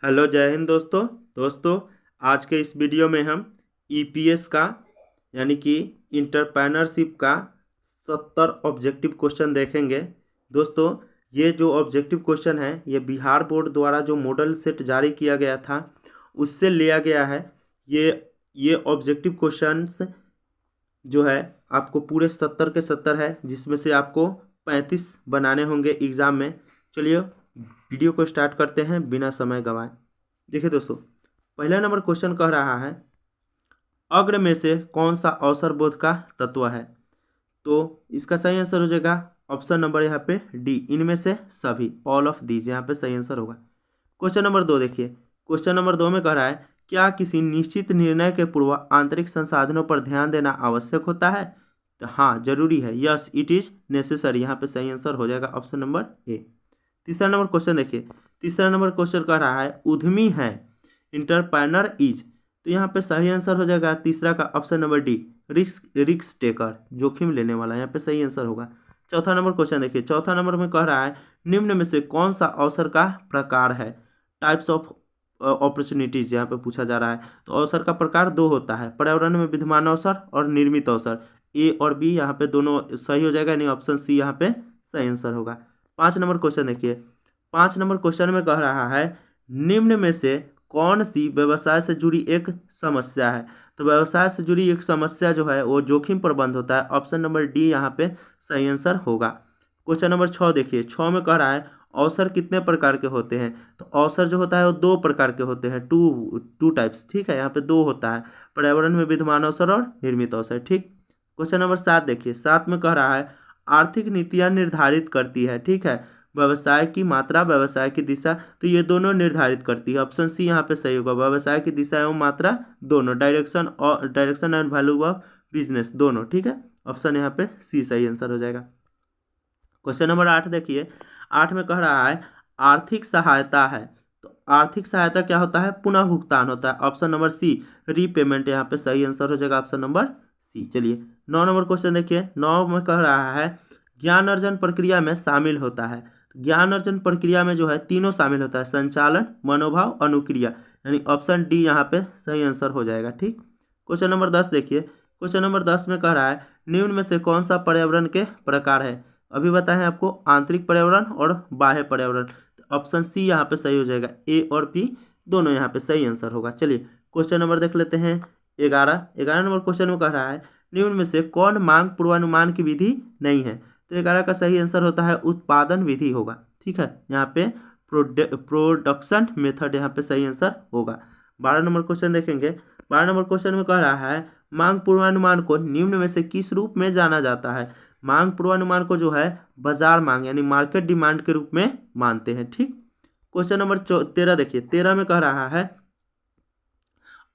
Hello जय हिंद दोस्तों आज के इस वीडियो में हम ईपीएस का यानी कि इंटरप्रेन्योरशिप का 70 ऑब्जेक्टिव क्वेश्चन देखेंगे। दोस्तों ये जो ऑब्जेक्टिव क्वेश्चन है ये बिहार बोर्ड द्वारा जो मॉडल सेट जारी किया गया था उससे लिया गया है। ये ऑब्जेक्टिव क्वेश्चंस जो है आपको पूरे 70 के 70 है, जिसमें से आपको 35 बनाने होंगे एग्ज़ाम में। चलिए वीडियो को स्टार्ट करते हैं बिना समय गंवाए। देखिए दोस्तों, पहला नंबर क्वेश्चन कह रहा है अग्र में से कौन सा अवसर बोध का तत्व है। तो इसका सही आंसर हो जाएगा ऑप्शन नंबर यहाँ पे डी, इनमें से सभी, ऑल ऑफ दीज यहाँ पे सही आंसर होगा। क्वेश्चन नंबर 2 देखिए, क्वेश्चन नंबर 2 में कह रहा है क्या किसी निश्चित निर्णय के पूर्व आंतरिक संसाधनों पर ध्यान देना आवश्यक होता है। तो हाँ, जरूरी है, यस इट इज नेसेसरी, यहाँ पे सही आंसर हो जाएगा ऑप्शन नंबर ए। तीसरा नंबर क्वेश्चन देखिए, तीसरा नंबर क्वेश्चन कह रहा है उद्यमी है इंटरप्रेन्योर इज, तो यहाँ पे सही आंसर हो जाएगा तीसरा का option number D, risk taker, जोखिम लेने वाला, यहाँ पे सही आंसर होगा। चौथा नंबर क्वेश्चन देखिए, चौथा नंबर में कह रहा है निम्न में से कौन सा अवसर का प्रकार है, टाइप्स ऑफ अपॉर्चुनिटीज यहाँ पे पूछा जा रहा है। तो अवसर का प्रकार दो होता है, पर्यावरण में विद्यमान अवसर और निर्मित अवसर, ए और बी यहाँ पे दोनों सही हो जाएगा, नहीं ऑप्शन सी यहाँ पे सही आंसर होगा। 5 नंबर क्वेश्चन देखिए, 5 नंबर क्वेश्चन में कह रहा है निम्न में से कौन सी व्यवसाय से जुड़ी एक समस्या है। तो व्यवसाय से जुड़ी एक समस्या जो है वो जोखिम प्रबंध होता है, ऑप्शन नंबर डी यहाँ पे सही आंसर होगा। क्वेश्चन नंबर 6 देखिए, 6 में कह रहा है अवसर कितने प्रकार के होते हैं। तो अवसर जो होता है वो दो प्रकार के होते हैं, टू टाइप्स, ठीक है, यहाँ पे दो होता है, पर्यावरण में विद्यमान अवसर और निर्मित अवसर, ठीक। क्वेश्चन नंबर 7 देखिए, 7 में कह रहा है आर्थिक नीतियाँ निर्धारित करती है, ठीक है, व्यवसाय की मात्रा, व्यवसाय की दिशा, तो ये दोनों निर्धारित करती है, ऑप्शन सी यहाँ पे सही होगा, व्यवसाय की दिशा एवं मात्रा दोनों, direction and value of business दोनों, ठीक है, ऑप्शन यहाँ पे सी सही आंसर हो जाएगा। क्वेश्चन नंबर 8 देखिए, 8 में कह रहा है आर्थिक सहायता है। तो आर्थिक सहायता क्या होता है, पुनः भुगतान होता है, ऑप्शन नंबर सी रीपेमेंट यहाँ पे सही आंसर हो जाएगा, ऑप्शन नंबर सी। चलिए 9 नंबर क्वेश्चन देखिए, 9 में कह रहा है ज्ञान अर्जन प्रक्रिया में शामिल होता है। तो ज्ञान अर्जन प्रक्रिया में जो है तीनों शामिल होता है, संचालन, मनोभाव, अनुक्रिया, यानी ऑप्शन डी यहाँ पे सही आंसर हो जाएगा, ठीक। क्वेश्चन नंबर 10 देखिए, क्वेश्चन नंबर 10 में कह रहा है निम्न में से कौन सा पर्यावरण के प्रकार है। अभी बताएं आपको आंतरिक पर्यावरण और बाह्य पर्यावरण, तो ऑप्शन सी यहाँ पे सही हो जाएगा, ए और बी दोनों यहाँ पे सही आंसर होगा। चलिए क्वेश्चन नंबर देख लेते हैं 11, 11 नंबर क्वेश्चन में कह रहा है निम्न में से कौन मांग पूर्वानुमान की विधि नहीं है। तो 11 का सही आंसर होता है उत्पादन विधि होगा, ठीक है, यहाँ पे प्रोडक्शन मेथड यहाँ पे सही आंसर होगा। 12 नंबर क्वेश्चन देखेंगे, 12 नंबर क्वेश्चन में कह रहा है मांग पूर्वानुमान को निम्न में से किस रूप में जाना जाता है। मांग पूर्वानुमान को जो है बाजार मांग यानी मार्केट डिमांड के रूप में मानते हैं, ठीक। क्वेश्चन नंबर 13 देखिए, 13 में कह रहा है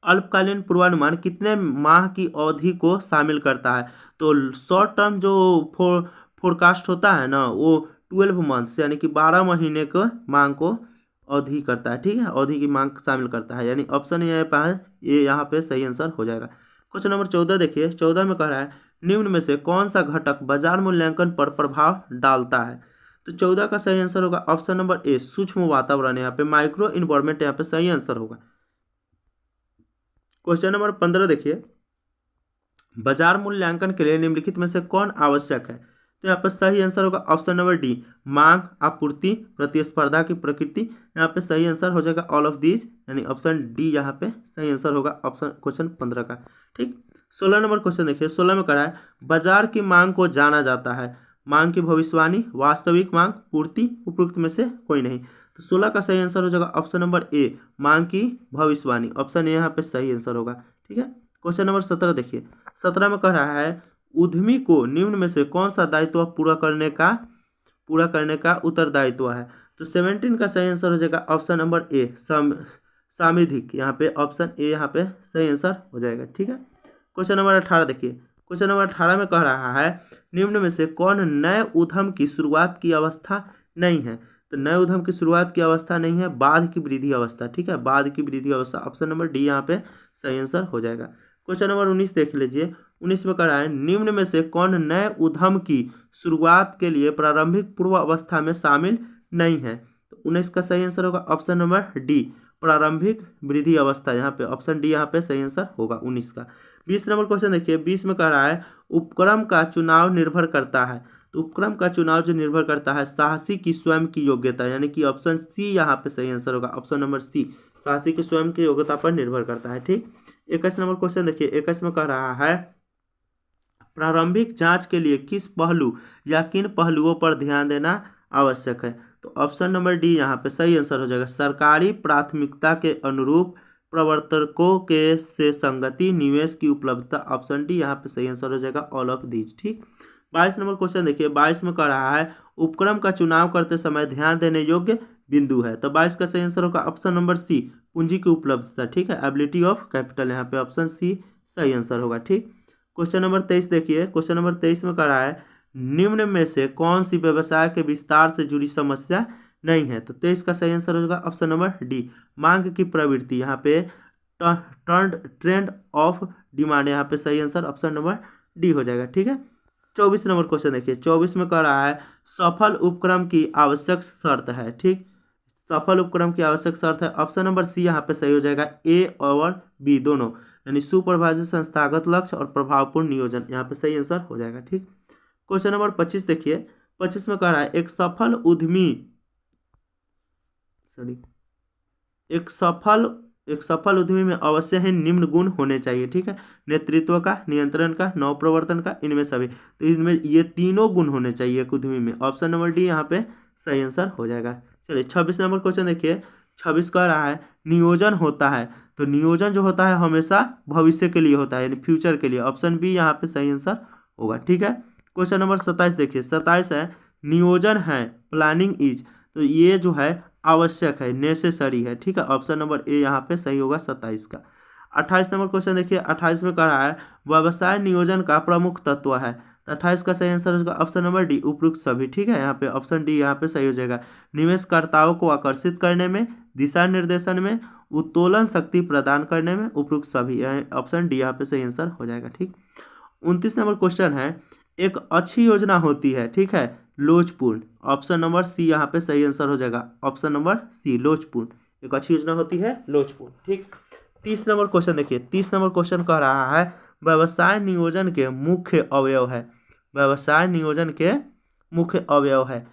अल्पकालीन पूर्वानुमान कितने माह की अवधि को शामिल करता है। तो शॉर्ट टर्म जो फोरकास्ट होता है ना वो 12 मंथ्स यानी कि 12 महीने को मांग को अवधि करता है, ठीक है, अवधि की मांग शामिल करता है, यानी ऑप्शन ये यहाँ पे सही आंसर हो जाएगा। क्वेश्चन नंबर 14 देखिए, 14 में कह रहा है निम्न में से कौन सा घटक बाजार मूल्यांकन पर प्रभाव डालता है। तो 14 का सही आंसर होगा ऑप्शन नंबर ए, सूक्ष्म वातावरण, यहाँ पे माइक्रो इन्वायरमेंट यहाँ पे सही आंसर होगा। क्वेश्चन नंबर 15 देखिए, बाजार मूल्यांकन के लिए निम्नलिखित में से कौन आवश्यक है। तो यहाँ पे सही आंसर होगा ऑप्शन नंबर डी, मांग, आपूर्ति, प्रतिस्पर्धा की प्रकृति, यहाँ पे सही आंसर हो जाएगा ऑल ऑफ दीज, यानी ऑप्शन डी यहाँ पे सही आंसर होगा ऑप्शन क्वेश्चन 15 का, ठीक। 16 नंबर क्वेश्चन देखिए, 16 में कह रहा है बाजार की मांग को जाना जाता है, मांग की भविष्यवाणी, वास्तविक मांग, पूर्ति, उपरोक्त में से कोई नहीं। तो 16 का सही आंसर हो जाएगा ऑप्शन नंबर ए, मांग की भविष्यवाणी, ऑप्शन ए यहाँ पे सही आंसर होगा, ठीक है। क्वेश्चन नंबर 17 देखिए, 17 में कह रहा है उद्यमी को निम्न में से कौन सा दायित्व पूरा करने का उत्तरदायित्व है। तो 17 का सही आंसर हो जाएगा ऑप्शन नंबर ए, सामूहिक, यहाँ पे ऑप्शन ए यहाँ पे सही आंसर हो जाएगा, ठीक है। क्वेश्चन नंबर 18 देखिए, क्वेश्चन नंबर 18 में कह रहा है निम्न में से कौन नए उद्यम की शुरुआत की अवस्था नहीं है। तो नए उद्यम की शुरुआत की अवस्था नहीं है, बाद की वृद्धि अवस्था, ठीक है, बाद की वृद्धि अवस्था, ऑप्शन नंबर डी यहाँ पे सही आंसर हो जाएगा। क्वेश्चन नंबर 19 देख लीजिए, 19 में कह रहा है निम्न में से कौन नए उद्यम की शुरुआत के लिए प्रारंभिक पूर्व अवस्था में शामिल नहीं है। तो 19 का सही आंसर होगा ऑप्शन नंबर डी, प्रारंभिक वृद्धि अवस्था, यहाँ पे ऑप्शन डी यहाँ पे सही आंसर होगा 19 का। 20 नंबर क्वेश्चन देखिए, 20 में कह रहा है उपक्रम का चुनाव निर्भर करता है। तो उपक्रम का चुनाव जो निर्भर करता है साहसी की स्वयं की योग्यता, यानी कि ऑप्शन सी यहाँ पे सही आंसर होगा, ऑप्शन नंबर सी, साहसी की स्वयं की योग्यता पर निर्भर करता है। ठीक, 21 नंबर क्वेश्चन देखिए, 21 में कह रहा है प्रारंभिक जांच के लिए किस पहलू या किन पहलुओं पर ध्यान देना आवश्यक है। तो ऑप्शन नंबर डी यहाँ पे सही आंसर हो जाएगा, सरकारी प्राथमिकता के अनुरूप प्रवर्तकों के से संगति, निवेश की उपलब्धता, ऑप्शन डी यहाँ पे सही आंसर हो जाएगा, ऑल ऑफ दीज। ठीक, 22 नंबर क्वेश्चन देखिए, 22 में कह रहा है उपक्रम का चुनाव करते समय ध्यान देने योग्य बिंदु है। तो 22 का सही आंसर होगा ऑप्शन नंबर सी, पूंजी की उपलब्धता। ठीक है, एबिलिटी ऑफ कैपिटल, यहाँ पे ऑप्शन सी सही आंसर होगा। ठीक, क्वेश्चन नंबर 23 देखिए, क्वेश्चन नंबर 23 में कह रहा है निम्न में से कौन सी व्यवसाय के विस्तार से जुड़ी समस्या नहीं है। तो 23 का सही आंसर होगा ऑप्शन नंबर डी, मांग की प्रवृत्ति, यहाँ पे ट्रेंड ऑफ डिमांड, यहाँ पे सही आंसर ऑप्शन नंबर डी हो जाएगा। ठीक है, 24 नंबर क्वेश्चन देखिए, 24 में कह रहा है सफल उपक्रम की आवश्यक शर्त है। ठीक, सफल उपक्रम की आवश्यक शर्त है, ऑप्शन नंबर सी यहाँ पे सही हो जाएगा, ए और बी दोनों, यानी सुपरवाइजर संस्थागत लक्ष्य और प्रभावपूर्ण नियोजन, यहाँ पे सही आंसर हो जाएगा। ठीक, क्वेश्चन नंबर 25 देखिए, 25 में कह रहा है एक सफल उद्यमी में अवश्य ही निम्न गुण होने चाहिए। ठीक है, नेतृत्व का, नियंत्रण का, नवप्रवर्तन का, इनमें सभी, तो इनमें ये तीनों गुण होने चाहिए एक उद्यमी में, ऑप्शन नंबर डी यहाँ पे सही आंसर हो जाएगा। चलिए 26 नंबर क्वेश्चन देखिए, 26 कह रहा है नियोजन होता है। तो नियोजन जो होता है हमेशा भविष्य के लिए होता है, यानी फ्यूचर के लिए, ऑप्शन बी यहाँ पे सही आंसर होगा। ठीक है, क्वेश्चन नंबर 27 देखिए, 27 है नियोजन है, प्लानिंग इज, तो ये जो है आवश्यक है, नेसेसरी है। ठीक है, ऑप्शन नंबर ए यहाँ पे सही होगा 27 का। 28 नंबर क्वेश्चन देखिए, 28 में कह रहा है व्यवसाय नियोजन का प्रमुख तत्व है। तो 28 का सही आंसर होगा ऑप्शन नंबर डी, उपयुक्त सभी। ठीक है, यहाँ पे ऑप्शन डी यहाँ पे सही हो जाएगा, निवेशकर्ताओं को आकर्षित करने में, दिशा निर्देशन में, उत्तोलन शक्ति प्रदान करने में, उपयुक्त सभी, ऑप्शन डी यहाँ पे सही आंसर हो जाएगा। ठीक, 29 नंबर क्वेश्चन है एक अच्छी योजना होती है, ठीक है, लोचपूर्ण, ऑप्शन नंबर सी यहाँ पे सही आंसर हो जाएगा, ऑप्शन नंबर सी, लोचपूर्ण, एक अच्छी योजना होती है लोचपूर्ण। ठीक, 30 नंबर क्वेश्चन देखिए, 30 नंबर क्वेश्चन कह रहा है व्यवसाय नियोजन के मुख्य अवयव है। व्यवसाय नियोजन के मुख्य अवयव है,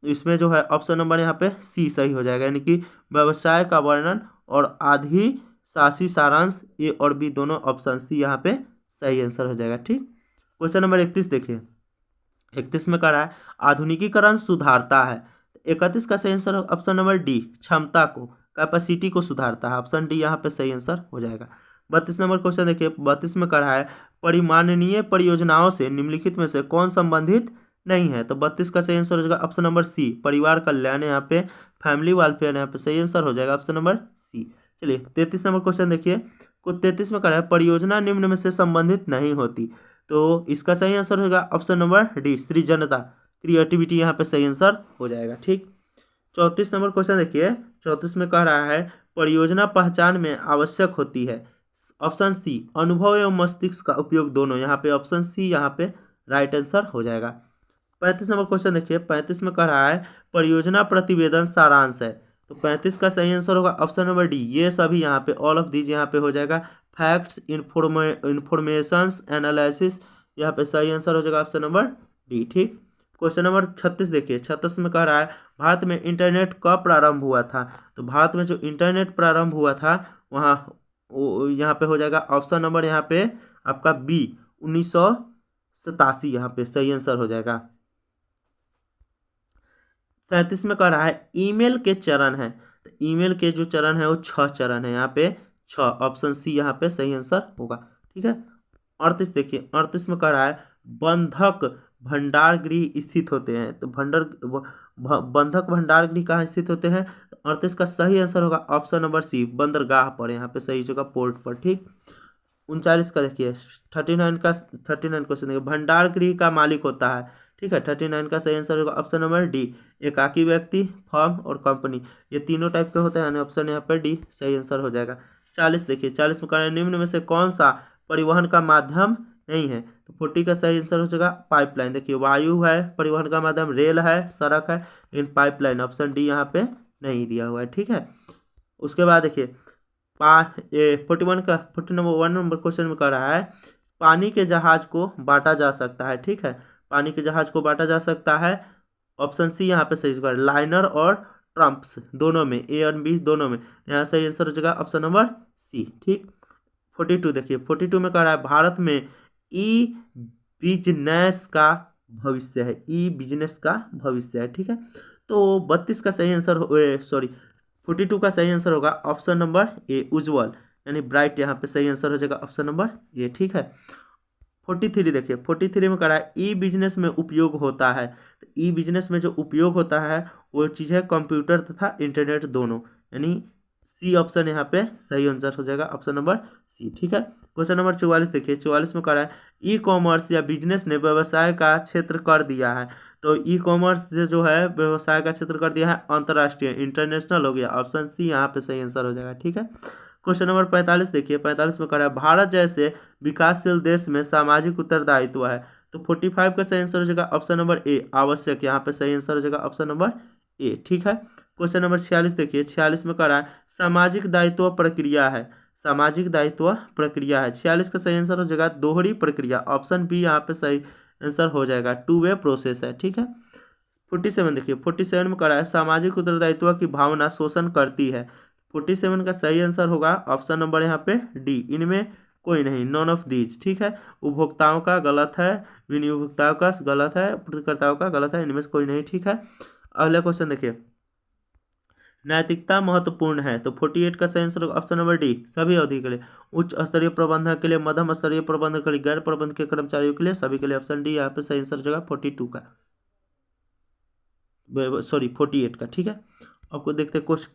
इसमें जो है ऑप्शन नंबर यहाँ पे सी सही हो जाएगा, यानी कि व्यवसाय का वर्णन और आधिशासी सारांश, ए और बी दोनों, ऑप्शन सी यहाँ पे सही आंसर हो जाएगा। ठीक, क्वेश्चन नंबर 31 देखिए, 31 में कह रहा है आधुनिकीकरण सुधारता है। 31 का सही आंसर ऑप्शन नंबर डी, क्षमता को, कैपेसिटी को सुधारता है, ऑप्शन डी यहाँ पे सही आंसर हो जाएगा। 32 नंबर क्वेश्चन देखिए, 32 में कह रहा है परिमाणनीय परियोजनाओं से निम्नलिखित में से कौन संबंधित नहीं है। तो 32 का सही आंसर हो जाएगा ऑप्शन नंबर सी, परिवार कल्याण, यहाँ पे फैमिली वेलफेयर, यहाँ पे सही आंसर हो जाएगा ऑप्शन नंबर सी। चलिए 33 नंबर क्वेश्चन देखिए, 33 में कह रहा है परियोजना निम्न में से संबंधित नहीं होती। तो इसका सही आंसर होगा ऑप्शन नंबर डी, सृजनता, क्रिएटिविटी, यहाँ पे सही आंसर हो जाएगा। ठीक, 34 नंबर क्वेश्चन देखिए, 34 में कह रहा है परियोजना पहचान में आवश्यक होती है, ऑप्शन सी, अनुभव एवं मस्तिष्क का उपयोग दोनों, यहाँ पे ऑप्शन सी यहाँ पे राइट आंसर हो जाएगा। 35 नंबर क्वेश्चन देखिए, 35 में कह रहा है परियोजना प्रतिवेदन सारांश है। तो 35 का सही आंसर होगा ऑप्शन नंबर डी, ये सभी यहाँ पे, ऑल ऑफ दीज यहाँ पे हो जाएगा, फैक्ट्स, इंफॉर्मेशंस, एनालिसिस, यहाँ पे सही आंसर हो जाएगा ऑप्शन नंबर डी। ठीक, क्वेश्चन नंबर 36 देखिए, 36 में कह रहा है भारत में इंटरनेट कब प्रारंभ हुआ था। तो भारत में जो इंटरनेट प्रारंभ हुआ था वहाँ यहाँ पे हो जाएगा ऑप्शन नंबर यहाँ पे आपका बी, 1987, यहाँ पे सही आंसर हो जाएगा। 37 में कह रहा है ईमेल के चरण है। तो ईमेल के जो चरण है वो 6 चरण है, यहाँ पे 6, ऑप्शन सी यहाँ पे सही आंसर होगा। ठीक है, 38 देखिए, 38 में कह रहा है बंधक भंडार गृह स्थित होते हैं। तो बंधक भंडार गृह कहाँ स्थित होते हैं। तो 38 का सही आंसर होगा ऑप्शन नंबर सी, बंदरगाह पर, यहाँ पे सही होगा पोर्ट पर। ठीक, 39 का देखिए, 39 क्वेश्चन देखिए, भंडार गृह का मालिक होता है। ठीक है, 39 का सही आंसर होगा ऑप्शन नंबर डी, एकाकी व्यक्ति, फर्म और कंपनी, ये तीनों टाइप के होते हैं, ऑप्शन यहाँ पर डी सही आंसर हो जाएगा। 40 देखिए, 40 में कह रहा है निम्न में से कौन सा परिवहन का माध्यम नहीं है। तो 40 का सही आंसर हो जाएगा पाइपलाइन। देखिए, वायु है परिवहन का माध्यम, रेल है, सड़क है, लेकिन पाइपलाइन, ऑप्शन डी यहाँ पे नहीं दिया हुआ है। ठीक है, उसके बाद देखिए 41 नंबर क्वेश्चन में कह रहा है पानी के जहाज को बांटा जा सकता है। ठीक है, पानी के जहाज को बांटा जा सकता है। ऑप्शन सी यहाँ पे सही होगा, लाइनर और ट्रम्प्स दोनों में, ए और बी दोनों में। यहाँ सही आंसर हो जाएगा ऑप्शन नंबर सी। ठीक, 42 देखिए, 42 में कह रहा है भारत में ई बिजनेस का भविष्य है, ई बिजनेस का भविष्य है। ठीक है, तो 32 का सही आंसर 42 का सही आंसर होगा ऑप्शन नंबर ए, उज्जवल यानी ब्राइट। यहाँ पे सही आंसर हो जाएगा ऑप्शन नंबर ए। ठीक है, 43 देखिए, 43 में कह रहा है ई बिजनेस में उपयोग होता है। तो ई बिजनेस में जो उपयोग होता है वो चीज़ है कंप्यूटर तथा इंटरनेट दोनों, यानी सी ऑप्शन यहाँ पे सही आंसर हो जाएगा ऑप्शन नंबर सी। ठीक है, क्वेश्चन नंबर 44 देखिए, 44 में कह रहा है ई कॉमर्स या बिजनेस ने व्यवसाय का क्षेत्र कर दिया है। तो ई कॉमर्स जो है व्यवसाय का क्षेत्र कर दिया है अंतर्राष्ट्रीय, इंटरनेशनल हो गया। ऑप्शन सी यहाँ पे सही आंसर हो जाएगा। ठीक है, क्वेश्चन नंबर 45 देखिए, 45 में कह रहा है भारत जैसे विकासशील देश में सामाजिक उत्तरदायित्व है। तो 45 का सही आंसर हो जाएगा ऑप्शन नंबर ए, आवश्यक। यहाँ पे सही आंसर हो जाएगा ऑप्शन नंबर ए। ठीक है, क्वेश्चन नंबर 46 देखिए, 46 में कह रहा है सामाजिक दायित्व प्रक्रिया है, सामाजिक दायित्व प्रक्रिया है। 46 का सही आंसर हो जाएगा दोहरी प्रक्रिया, ऑप्शन बी यहाँ पे सही आंसर हो जाएगा, टू वे प्रोसेस है। ठीक है, 47 देखिए, 47 में कह रहा है सामाजिक उत्तरदायित्व की भावना शोषण करती है। 47 का सही आंसर होगा ऑप्शन नंबर यहाँ पे डी, इनमें कोई नहीं, नॉन ऑफ दीज। ठीक है, उपभोक्ताओं का गलत है, विनियोगकर्ताओं का गलत है, प्रतिकर्ताओं का गलत है, इनमें से कोई नहीं। ठीक है, अगला क्वेश्चन देखिए, नैतिकता महत्वपूर्ण है। तो 48 का सही आंसर ऑप्शन नंबर डी, सभी अवधि के लिए, उच्च स्तरीय प्रबंधन के लिए, मध्यम स्तरीय प्रबंधन के लिए, गैर प्रबंधन के कर्मचारियों के लिए, सभी के लिए। ऑप्शन डी यहाँ पे सही आंसर हो जाएगा 42 का, 48 का। ठीक है, आपको देखते हैं क्वेश्चन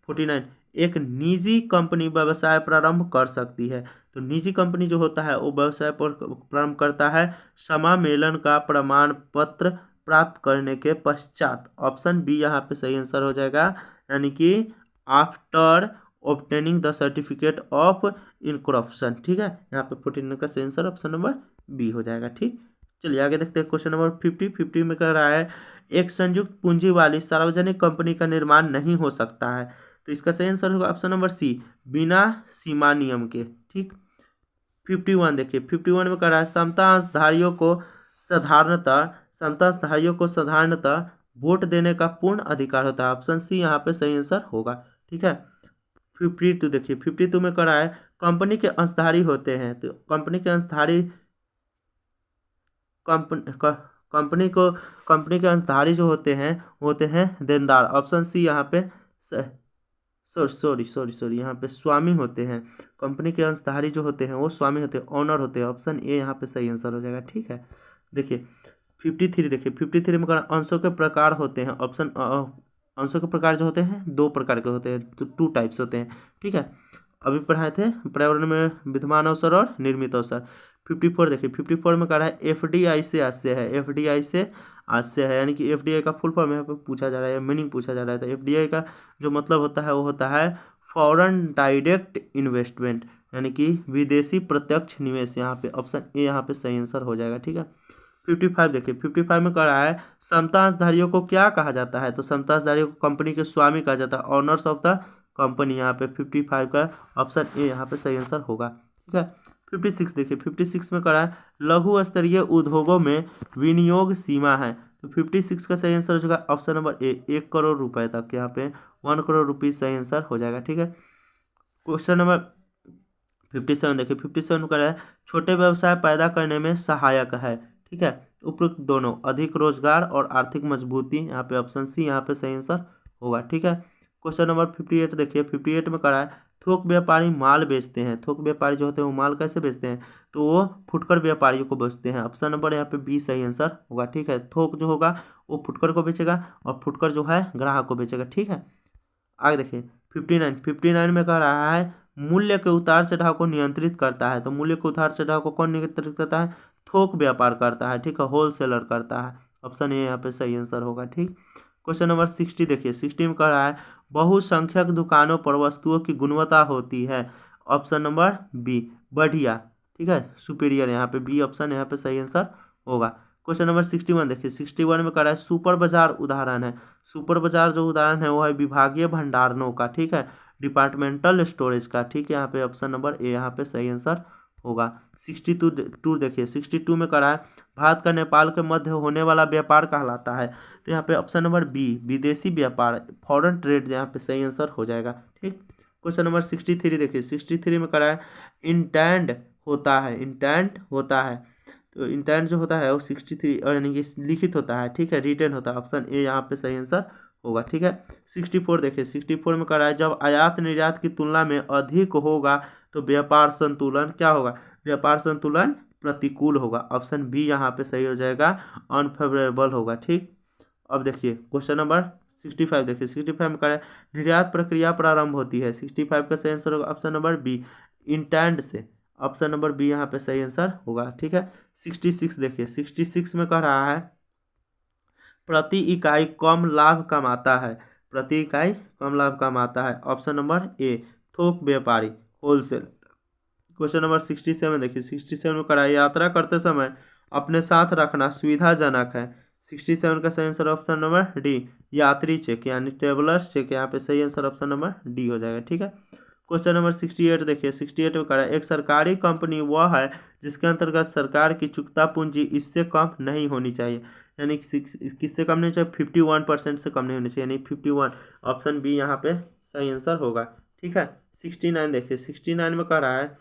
49 एक निजी कंपनी व्यवसाय प्रारंभ कर सकती है। तो निजी कंपनी जो होता है वो व्यवसाय प्रारंभ करता है समामेलन का प्रमाण पत्र प्राप्त करने के पश्चात। ऑप्शन बी यहाँ पे सही आंसर हो जाएगा, यानी कि after obtaining the certificate of incorporation. ठीक है, यहाँ पे 49 का सही आंसर ऑप्शन नंबर बी हो जाएगा। ठीक, चलिए आगे देखते हैं क्वेश्चन नंबर 50 में कह रहा है एक संयुक्त पूंजी वाली सार्वजनिक कंपनी का निर्माण नहीं हो सकता है। तो इसका सही आंसर होगा ऑप्शन नंबर सी, बिना सीमा नियम के। ठीक, 51 देखिए, 51 में कह रहा है समतांशधारियों को साधारणतः वोट देने का पूर्ण अधिकार होता है। ऑप्शन सी यहाँ पे सही आंसर होगा। ठीक है, 52 देखिए, 52 में कह रहा है कंपनी के अंशधारी होते हैं। तो कंपनी के अंशधारी कंपनी के अंशधारी जो होते हैं देनदार। ऑप्शन सी यहाँ पे सॉरी यहाँ पे स्वामी होते हैं। कंपनी के अंशधारी जो होते हैं वो स्वामी होते हैं, ऑनर होते हैं। ऑप्शन ए यहाँ पे सही आंसर हो जाएगा। ठीक है, देखिए 53 देखिए, 53 में अंशों के प्रकार होते हैं। ऑप्शन अंशों के प्रकार जो होते हैं दो प्रकार के होते हैं, तो 2 टाइप्स होते हैं। ठीक है, अभी पढ़ाए थे पर्यावरण में विद्यमान अवसर और निर्मित अवसर। 54 देखिए, 54 में कह रहा है एफडीआई से आशय है, एफडीआई से आशय है, यानी कि एफडीआई का फुल फॉर्म यहाँ पे पूछा जा रहा है, मीनिंग पूछा जा रहा है। तो एफडीआई का जो मतलब होता है वो होता है फॉरेन डायरेक्ट इन्वेस्टमेंट, यानी कि विदेशी प्रत्यक्ष निवेश। यहाँ पे ऑप्शन ए यहाँ पे सही आंसर हो जाएगा। ठीक है, 55 देखिए, 55 में कह रहा है समतांशधारियों को क्या कहा जाता है। तो समतांशधारियों को कंपनी के स्वामी कहा जाता है, ऑनर्स ऑफ द कंपनी। यहाँ पे 55 का ऑप्शन ए यहाँ पे सही आंसर होगा। ठीक है, 56 देखिए, 56 में कह रहा है लघु स्तरीय उद्योगों में विनियोग सीमा है। तो 56 का सही आंसर हो जाएगा ऑप्शन नंबर ए, 1 करोड़ रुपए तक। यहाँ पे 1 करोड़ रुपीज सही आंसर हो जाएगा। ठीक है, क्वेश्चन नंबर 57 देखिए, 57 में कह रहा है छोटे व्यवसाय पैदा करने में सहायक है। ठीक है, उपरोक्त दोनों, अधिक रोजगार और आर्थिक मजबूती। यहाँ पे ऑप्शन सी यहाँ पे सही आंसर होगा। ठीक है, क्वेश्चन नंबर 58 देखिए, 58 में कह रहा है थोक व्यापारी माल बेचते हैं। थोक व्यापारी जो होते हैं वो माल कैसे बेचते हैं, तो वो फुटकर व्यापारियों को बेचते हैं। ऑप्शन नंबर यहाँ पे बी सही आंसर होगा। ठीक है, थोक जो होगा वो फुटकर को बेचेगा और फुटकर जो है ग्राहक को बेचेगा। ठीक है, आगे देखिए 59 में कह रहा है मूल्य के उतार चढ़ाव को नियंत्रित करता है। तो मूल्य के उतार चढ़ाव को कौन नियंत्रित करता है, थोक व्यापार करता है। ठीक है, होलसेलर करता है। ऑप्शन ए यहाँ पे सही आंसर होगा। ठीक, क्वेश्चन नंबर 60 देखिए, 60 में कह रहा है बहुसंख्यक दुकानों पर वस्तुओं की गुणवत्ता होती है। ऑप्शन नंबर बी, बढ़िया। ठीक है, सुपीरियर, यहाँ पे बी ऑप्शन यहाँ पे सही आंसर होगा। क्वेश्चन नंबर 61 देखिए, 61 में कह रहा है सुपर बाजार उदाहरण है। सुपर बाजार जो उदाहरण है वो है विभागीय भंडारणों का, ठीक है, डिपार्टमेंटल स्टोरेज का, ठीक है। यहाँ पे ऑप्शन नंबर ए यहाँ पे सही आंसर होगा। 62 देखिए, 62 में कह रहा है भारत का नेपाल के मध्य होने वाला व्यापार कहलाता है। तो यहाँ पे ऑप्शन नंबर बी विदेशी व्यापार, फॉरेन ट्रेड यहाँ पे सही आंसर हो जाएगा, ठीक। क्वेश्चन नंबर 63 देखिए, 63 में कह रहा है इंटेंड होता है, इंटेंड होता है। तो इंटेंड जो होता है वो 63 यानी कि लिखित होता है, ठीक है, रिटेन होता है। ऑप्शन ए यहाँ पे सही आंसर होगा, ठीक है। 64 देखिए, 64 में कह रहा है जब आयात निर्यात की तुलना में अधिक होगा तो व्यापार संतुलन क्या होगा, व्यापार संतुलन प्रतिकूल होगा। ऑप्शन बी यहाँ पे सही हो जाएगा, अनफेवरेबल होगा, ठीक। अब देखिए क्वेश्चन नंबर 65 देखिए, 65 में कह रहा है निर्यात प्रक्रिया प्रारंभ होती है। 65 का सही आंसर होगा ऑप्शन नंबर बी इंटेंड से। ऑप्शन नंबर बी यहाँ पे सही आंसर होगा, ठीक है। 66 देखिए, 66 में कह रहा है प्रति इकाई कम लाभ कमाता है, प्रति इकाई कम लाभ कमाता है। ऑप्शन नंबर ए थोक व्यापारी, होलसेल। क्वेश्चन नंबर 67 देखिए, 67 में कह रहा है यात्रा करते समय अपने साथ रखना सुविधाजनक है। 67 का सही आंसर ऑप्शन नंबर डी यात्री चेक यानी ट्रेवलर्स चेक, यहाँ पे सही आंसर ऑप्शन नंबर डी हो जाएगा, ठीक है। क्वेश्चन नंबर 68 देखिए, 68 में कह रहा है एक सरकारी कंपनी वह है जिसके अंतर्गत सरकार की चुकता पूंजी इससे कम नहीं होनी चाहिए, यानी किससे कम नहीं चाहिए, 51% से कम नहीं होनी चाहिए, यानी 51। ऑप्शन बी यहाँ पे सही आंसर होगा, ठीक है। 69 देखिए, 69 में कह रहा है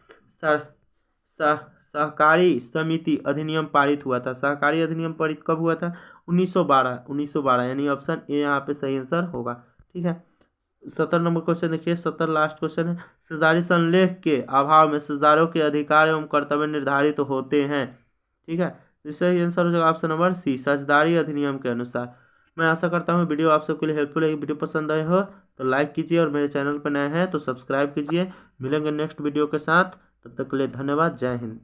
सहकारी समिति अधिनियम पारित हुआ था। सहकारी अधिनियम पारित कब हुआ था, 1912 यानी ऑप्शन ए यहाँ पे सही आंसर होगा, ठीक है। 70 नंबर क्वेश्चन देखिए, 70 लास्ट क्वेश्चन है साझेदारी संलेख के अभाव में साझेदारों के अधिकार एवं कर्तव्य निर्धारित होते हैं, ठीक है। इससे आंसर हो जाएगा ऑप्शन नंबर सी साझेदारी अधिनियम के अनुसार। मैं आशा करता हूँ वीडियो आप सबके लिए हेल्पफुल है। वीडियो पसंद आए हो तो लाइक कीजिए और मेरे चैनल पर नए हैं तो सब्सक्राइब कीजिए। मिलेंगे नेक्स्ट वीडियो के साथ, तब तक के लिए धन्यवाद, जय हिंद।